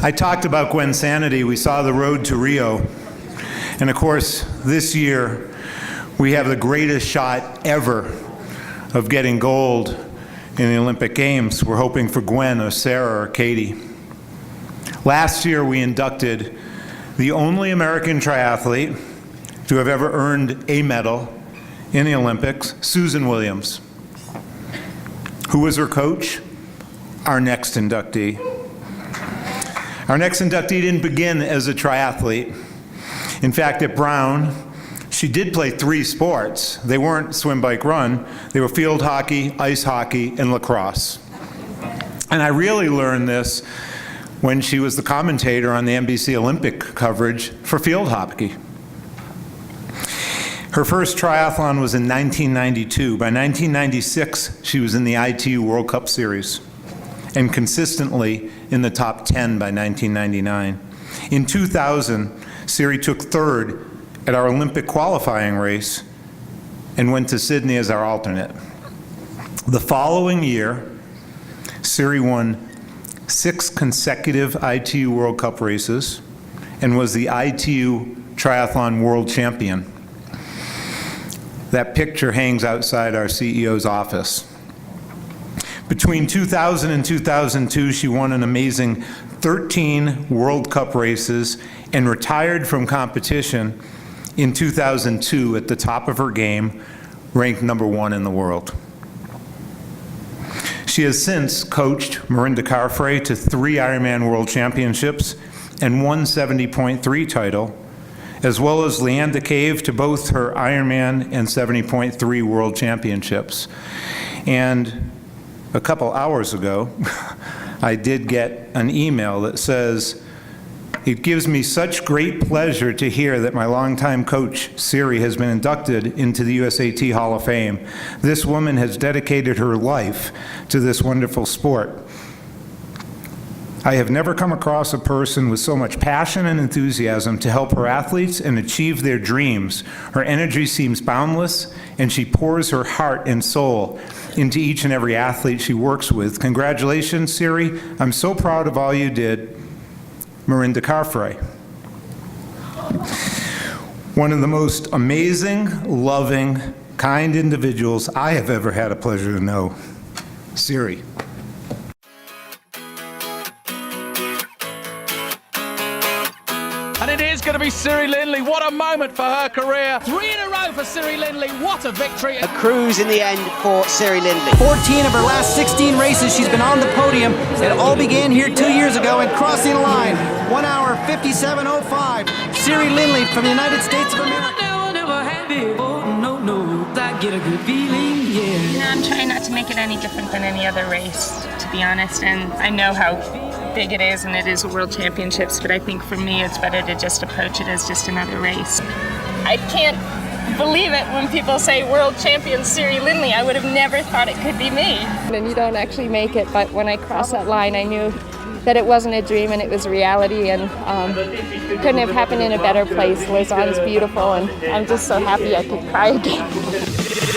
I talked about Gwen's sanity. We saw the road to Rio. And of course, this year, we have the greatest shot ever of getting gold in the Olympic Games. We're hoping for Gwen or Sarah or Katie. Last year, we inducted the only American triathlete to have ever earned a medal in the Olympics, Susan Williams. Who was her coach? Our next inductee. Our next inductee didn't begin as a triathlete. In fact, at Brown, she did play 3 sports. They weren't swim, bike, run. They were field hockey, ice hockey, and lacrosse. And I really learned this when she was the commentator on the NBC Olympic coverage for field hockey. Her first triathlon was in 1992. By 1996, she was in the ITU World Cup Series and consistently in the top 10 by 1999. In 2000, Siri took 3rd at our Olympic qualifying race and went to Sydney as our alternate. The following year, Siri won 6 consecutive ITU World Cup races and was the ITU Triathlon World Champion. That picture hangs outside our CEO's office. Between 2000 and 2002, she won an amazing 13 World Cup races and retired from competition in 2002 at the top of her game, ranked #1 in the world. She has since coached Mirinda Carfrae to 3 Ironman World Championships and one 70.3 title, as well as Leanne DeCave to both her Ironman and 70.3 World Championships. And a couple hours ago, I did get an email that says, "It gives me such great pleasure to hear that my longtime coach, Siri, has been inducted into the USAT Hall of Fame. This woman has dedicated her life to this wonderful sport. I have never come across a person with so much passion and enthusiasm to help her athletes and achieve their dreams. Her energy seems boundless, and she pours her heart and soul into each and every athlete she works with. Congratulations, Siri. I'm so proud of all you did. Mirinda Carfrae." One of the most amazing, loving, kind individuals I have ever had a pleasure to know. Siri. And it is going to be Siri Lindley. What a moment for her career. 3 in a row for Siri Lindley. What a victory. A cruise in the end for Siri Lindley. 14 of her last 16 races, she's been on the podium. It all began here 2 years ago and crossing the line. 1 hour, 57:05. Siri Lindley from the United States of America. Never had it. Oh, no, I get a good feeling, yeah. You know, I'm trying not to make it any different than any other race, to be honest. And I know how big it is, and it is a World Championships, but I think for me it's better to just approach it as just another race. I can't believe it when people say World Champion Siri Lindley. I would have never thought it could be me. And you don't actually make it, but when I crossed that line, I knew that it wasn't a dream and it was a reality, and couldn't have happened in a better place. Lausanne's beautiful, and I'm just so happy I could cry again.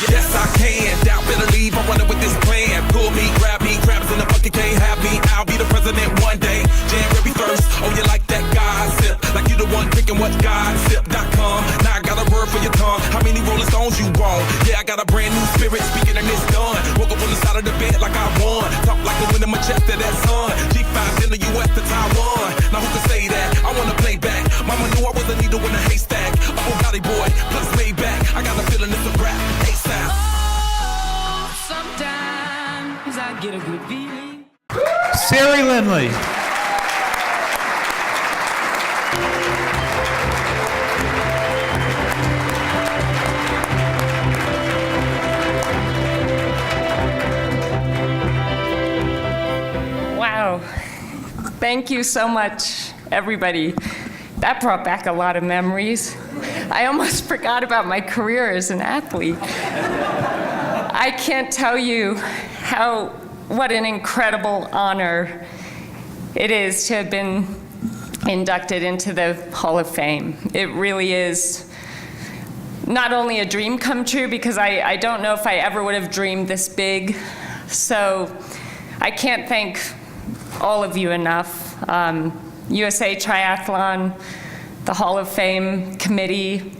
Yes, I can. Doubt, better leave. I'm running with this plan. Pull me, grab me, crabs in the bucket, can't have me. I'll be the president one day. January 1st. Oh, you like that gossip? Like you the one drinking what gossip.com. Now I got a word for your tongue. How many Rolling Stones you want? Yeah, I got a brand new spirit speaking and it's done. Woke up on the side of the bed like I won. Talk like the wind in my chest to that sun. G5 in the US to Taiwan. Now who can say that? I wanna play back. Mama knew I was a needle in a haystack. A Bugatti boy, plus Maybach. I got a feeling it's a rap. ASAP. Oh, sometimes I get a good feeling. Siri Lindley. Wow. Thank you so much, everybody. That brought back a lot of memories. I almost forgot about my career as an athlete. I can't tell you what an incredible honor it is to have been inducted into the Hall of Fame. It really is not only a dream come true, because I don't know if I ever would have dreamed this big. So I can't thank all of you enough. USA Triathlon, the Hall of Fame Committee,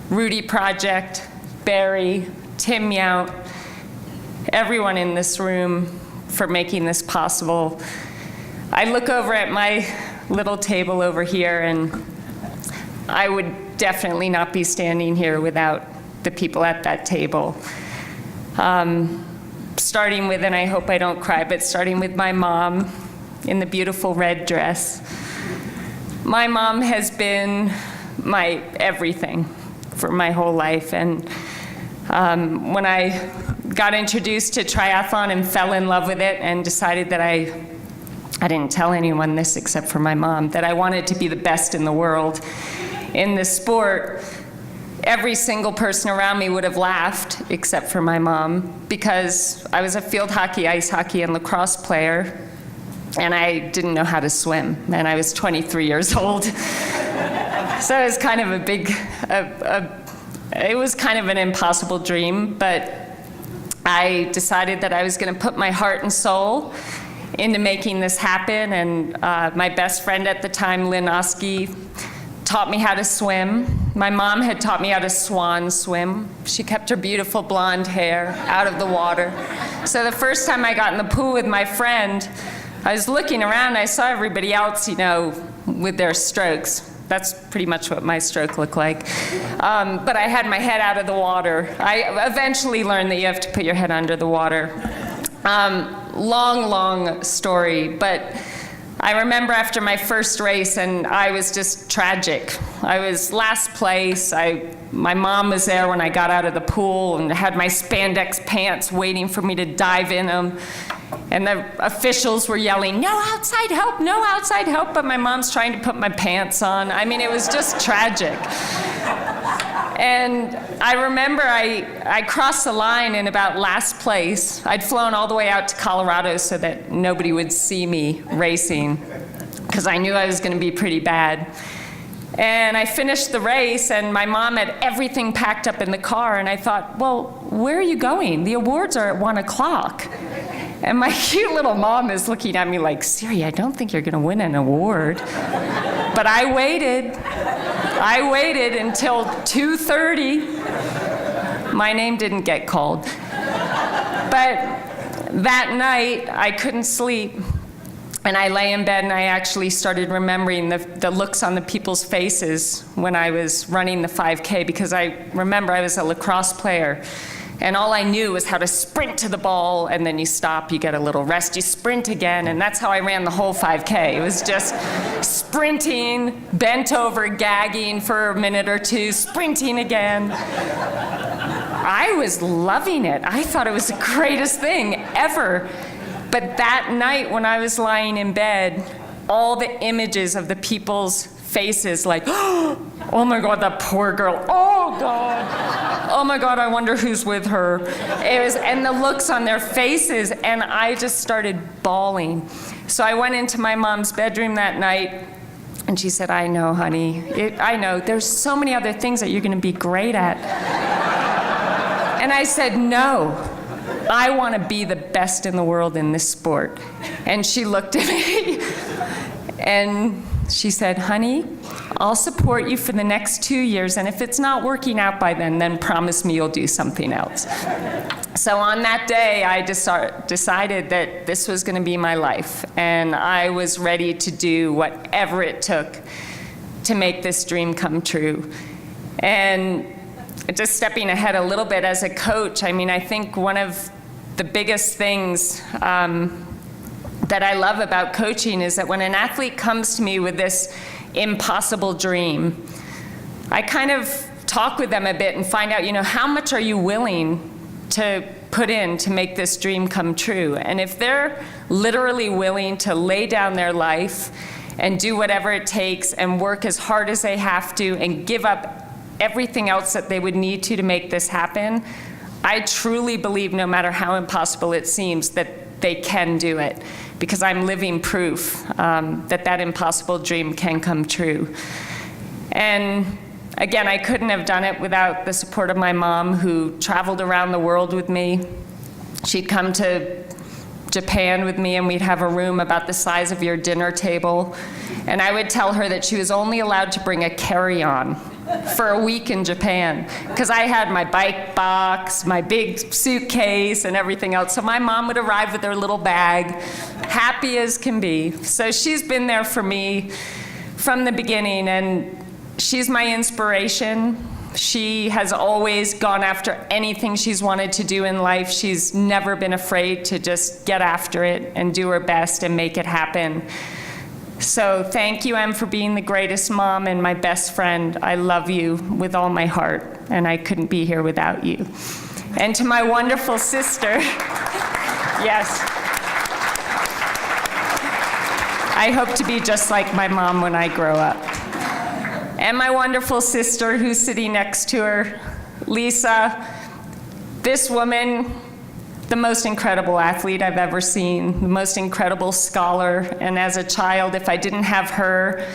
Rudy Project, Barry, Tim Yount, everyone in this room for making this possible. I look over at my little table over here, and I would definitely not be standing here without the people at that table. Starting with, and I hope I don't cry, but starting with my mom in the beautiful red dress. My mom has been my everything for my whole life, and when I got introduced to triathlon and fell in love with it and decided that I didn't tell anyone this except for my mom, that I wanted to be the best in the world in this sport, every single person around me would have laughed except for my mom, because I was a field hockey, ice hockey, and lacrosse player, and I didn't know how to swim, and I was 23 years old. So it was kind of it was kind of an impossible dream, but I decided that I was going to put my heart and soul into making this happen, and my best friend at the time, Lynn Oskey, taught me how to swim. My mom had taught me how to swan swim. She kept her beautiful blonde hair out of the water. So the first time I got in the pool with my friend, I was looking around, I saw everybody else, with their strokes. That's pretty much what my stroke looked like. But I had my head out of the water. I eventually learned that you have to put your head under the water. Long story, but I remember after my first race, and I was just tragic. I was last place. My mom was there when I got out of the pool and had my spandex pants waiting for me to dive in them. And the officials were yelling, "No outside help, no outside help," but my mom's trying to put my pants on. I mean, it was just tragic. And I remember I crossed the line in about last place. I'd flown all the way out to Colorado so that nobody would see me racing, because I knew I was going to be pretty bad. And I finished the race, and my mom had everything packed up in the car, and I thought, well, where are you going? The awards are at 1 o'clock. And my cute little mom is looking at me like, "Siri, I don't think you're going to win an award." But I waited until 2:30. My name didn't get called. But that night, I couldn't sleep. And I lay in bed, and I actually started remembering the looks on the people's faces when I was running the 5K, because I remember I was a lacrosse player. And all I knew was how to sprint to the ball, and then you stop, you get a little rest, you sprint again, and that's how I ran the whole 5K. It was just sprinting, bent over, gagging for a minute or two, sprinting again. I was loving it. I thought it was the greatest thing ever. But that night when I was lying in bed, all the images of the people's faces, like, "Oh my God, that poor girl. Oh God. Oh my God, I wonder who's with her." And the looks on their faces, and I just started bawling. So I went into my mom's bedroom that night, and she said, "I know, honey. I know. There's so many other things that you're going to be great at." And I said, "No. I want to be the best in the world in this sport." And she looked at me, and she said, "Honey, I'll support you for the next 2 years, and if it's not working out by then promise me you'll do something else." So on that day, I decided that this was going to be my life, and I was ready to do whatever it took to make this dream come true. And just stepping ahead a little bit as a coach, I mean, I think one of the biggest things that I love about coaching is that when an athlete comes to me with this impossible dream, I kind of talk with them a bit and find out, how much are you willing to put in to make this dream come true? And if they're literally willing to lay down their life and do whatever it takes and work as hard as they have to and give up everything else that they would need to make this happen, I truly believe, no matter how impossible it seems, that they can do it, because I'm living proof that impossible dream can come true. And again, I couldn't have done it without the support of my mom, who traveled around the world with me. She'd come to Japan with me, and we'd have a room about the size of your dinner table. And I would tell her that she was only allowed to bring a carry-on for a week in Japan, because I had my bike box, my big suitcase, and everything else. So my mom would arrive with her little bag, happy as can be. So she's been there for me from the beginning, and she's my inspiration. She has always gone after anything she's wanted to do in life. She's never been afraid to just get after it and do her best and make it happen. So thank you, Em, for being the greatest mom and my best friend. I love you with all my heart, and I couldn't be here without you. And to my wonderful sister, yes, I hope to be just like my mom when I grow up. And my wonderful sister who's sitting next to her, Lisa, this woman, the most incredible athlete I've ever seen, the most incredible scholar. And as a child, if I didn't have her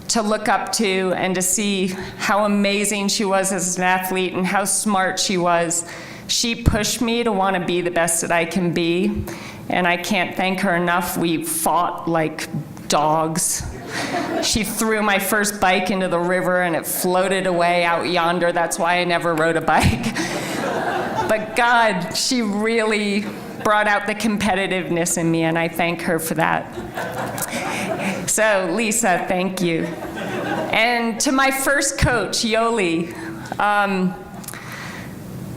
to look up to and to see how amazing she was as an athlete and how smart she was, she pushed me to want to be the best that I can be. And I can't thank her enough. We fought like dogs. She threw my first bike into the river and it floated away out yonder. That's why I never rode a bike. But God, she really brought out the competitiveness in me, and I thank her for that. So Lisa, thank you. And to my first coach, Yoli,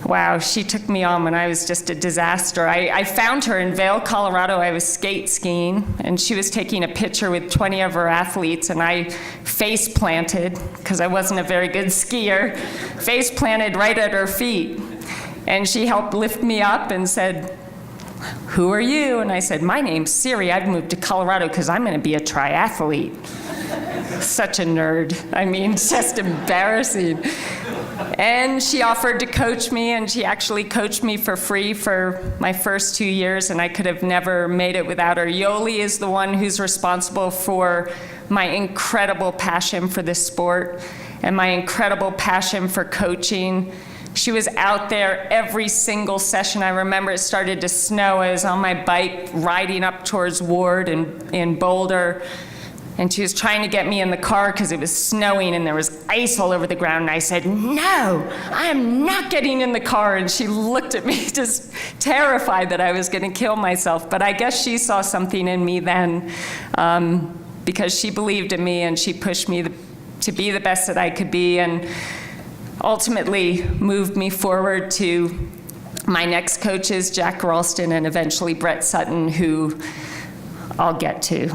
wow, she took me on when I was just a disaster. I found her in Vail, Colorado. I was skate skiing, and she was taking a picture with 20 of her athletes, and I face planted, because I wasn't a very good skier, face planted right at her feet. And she helped lift me up and said, "Who are you?" And I said, "My name's Siri. I've moved to Colorado because I'm going to be a triathlete." Such a nerd. I mean, it's just embarrassing. And she offered to coach me, and she actually coached me for free for my first 2 years, and I could have never made it without her. Yoli is the one who's responsible for my incredible passion for this sport and my incredible passion for coaching. She was out there every single session. I remember it started to snow. I was on my bike riding up towards Ward in Boulder, and she was trying to get me in the car because it was snowing and there was ice all over the ground. And I said, "No, I am not getting in the car." And she looked at me just terrified that I was going to kill myself. But I guess she saw something in me then, because she believed in me and she pushed me to be the best that I could be, and ultimately moved me forward to my next coaches, Jack Ralston and eventually Brett Sutton, who I'll get to.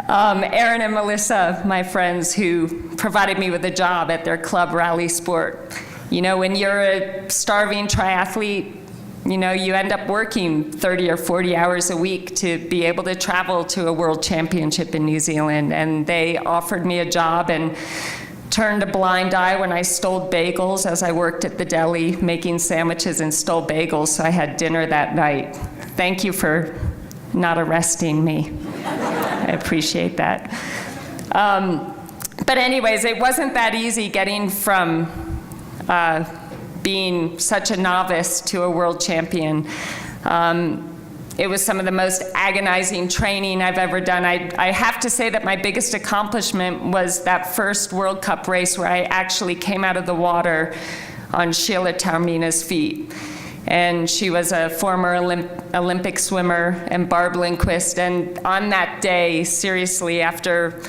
Aaron and Melissa, my friends, who provided me with a job at their club, Rally Sport. You know, when you're a starving triathlete, you know, you end up working 30 or 40 hours a week to be able to travel to a world championship in New Zealand. And they offered me a job and turned a blind eye when I stole bagels as I worked at the deli making sandwiches and stole bagels, so I had dinner that night. Thank you for not arresting me. I appreciate that. But anyways, it wasn't that easy getting from being such a novice to a world champion. It was some of the most agonizing training I've ever done. I have to say that my biggest accomplishment was that first World Cup race where I actually came out of the water on Sheila Taormina's feet. And she was a former Olympic swimmer, and Barb Lindquist. And on that day, seriously, after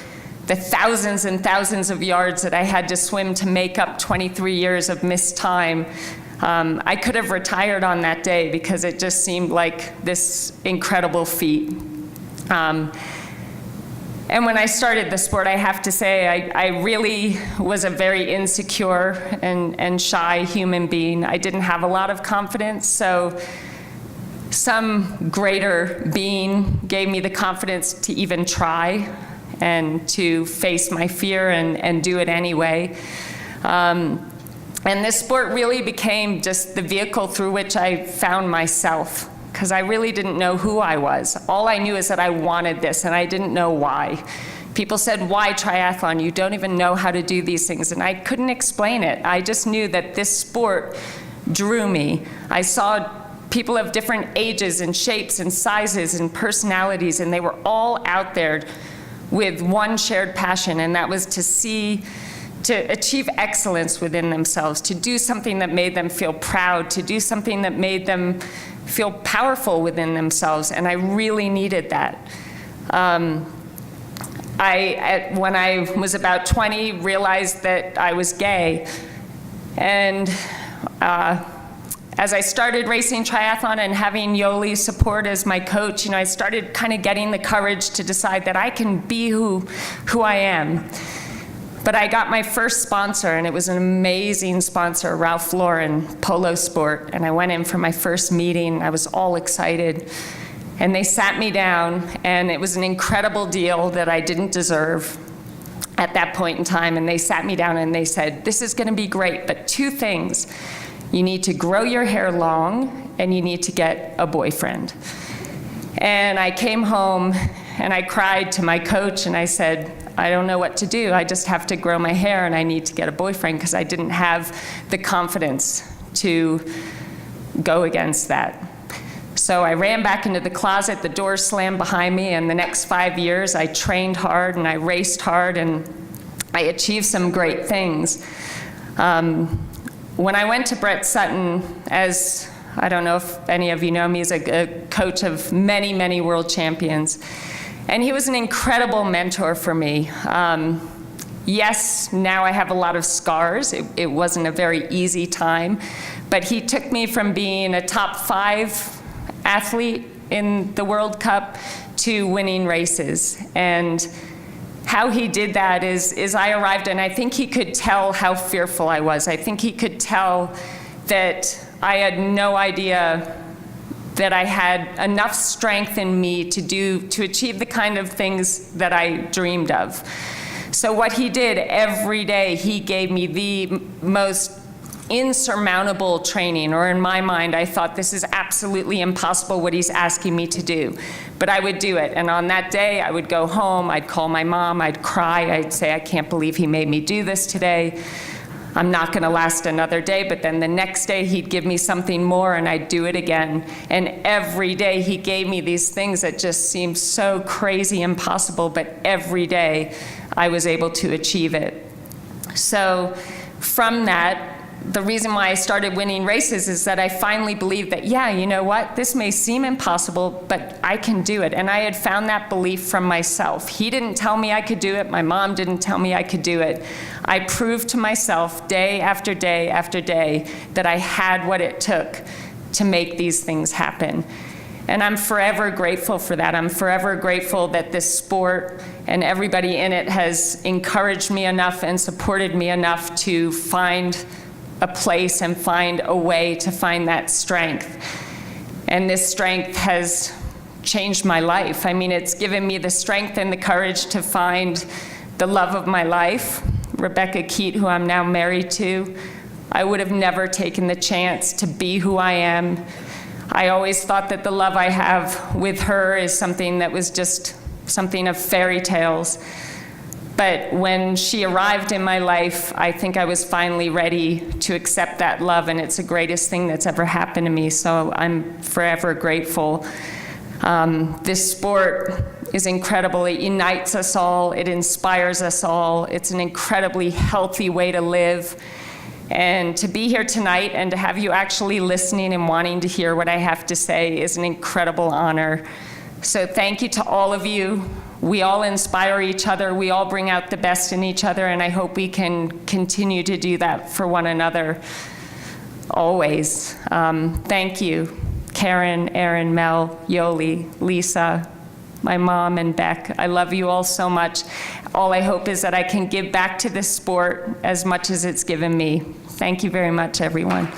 the thousands and thousands of yards that I had to swim to make up 23 years of missed time, I could have retired on that day because it just seemed like this incredible feat. And when I started the sport, I have to say, I really was a very insecure and shy human being. I didn't have a lot of confidence, so some greater being gave me the confidence to even try and to face my fear and do it anyway. And this sport really became just the vehicle through which I found myself, because I really didn't know who I was. All I knew is that I wanted this, and I didn't know why. People said, "Why triathlon? You don't even know how to do these things." And I couldn't explain it. I just knew that this sport drew me. I saw people of different ages and shapes and sizes and personalities, and they were all out there with one shared passion, and that was to achieve excellence within themselves, to do something that made them feel proud, to do something that made them feel powerful within themselves, and I really needed that. When I was about 20, realized that I was gay, and as I started racing triathlon and having Yoli's support as my coach, I started kind of getting the courage to decide that I can be who I am. But I got my first sponsor, and it was an amazing sponsor, Ralph Lauren, Polo Sport, and I went in for my first meeting. I was all excited, and they sat me down, and it was an incredible deal that I didn't deserve at that point in time, and they sat me down and they said, this is gonna be great, but 2 things. You need to grow your hair long, and you need to get a boyfriend. And I came home, and I cried to my coach, and I said, I don't know what to do. I just have to grow my hair, and I need to get a boyfriend, because I didn't have the confidence to go against that. So I ran back into the closet, the door slammed behind me, and the next 5 years I trained hard and I raced hard, and I achieved some great things. When I went to Brett Sutton, as I don't know if any of you know me, he's a coach of many, many world champions. And he was an incredible mentor for me. Yes, now I have a lot of scars. It wasn't a very easy time, but he took me from being a top 5 athlete in the World Cup to winning races. And how he did that is I arrived, and I think he could tell how fearful I was. I think he could tell that I had no idea that I had enough strength in me to achieve the kind of things that I dreamed of. So what he did every day, he gave me the most insurmountable training, or in my mind, I thought this is absolutely impossible what he's asking me to do. But I would do it, and on that day, I would go home, I'd call my mom, I'd cry, I'd say, I can't believe he made me do this today. I'm not gonna last another day, but then the next day he'd give me something more and I'd do it again. And every day he gave me these things that just seemed so crazy impossible, but every day I was able to achieve it. So from that, the reason why I started winning races is that I finally believed that, yeah, you know what, this may seem impossible, but I can do it. And I had found that belief from myself. He didn't tell me I could do it. My mom didn't tell me I could do it. I proved to myself day after day after day that I had what it took to make these things happen. And I'm forever grateful for that. I'm forever grateful that this sport and everybody in it has encouraged me enough and supported me enough to find a place and find a way to find that strength. And this strength has changed my life. I mean, it's given me the strength and the courage to find the love of my life, Rebecca Keat, who I'm now married to. I would have never taken the chance to be who I am. I always thought that the love I have with her is something that was just something of fairy tales. But when she arrived in my life, I think I was finally ready to accept that love, and it's the greatest thing that's ever happened to me, so I'm forever grateful. This sport is incredible. It unites us all. It inspires us all. It's an incredibly healthy way to live. And to be here tonight and to have you actually listening and wanting to hear what I have to say is an incredible honor. So thank you to all of you. We all inspire each other. We all bring out the best in each other, and I hope we can continue to do that for one another always. Thank you, Karen, Erin, Mel, Yoli, Lisa, my mom, and Beck. I love you all so much. All I hope is that I can give back to this sport as much as it's given me. Thank you very much, everyone.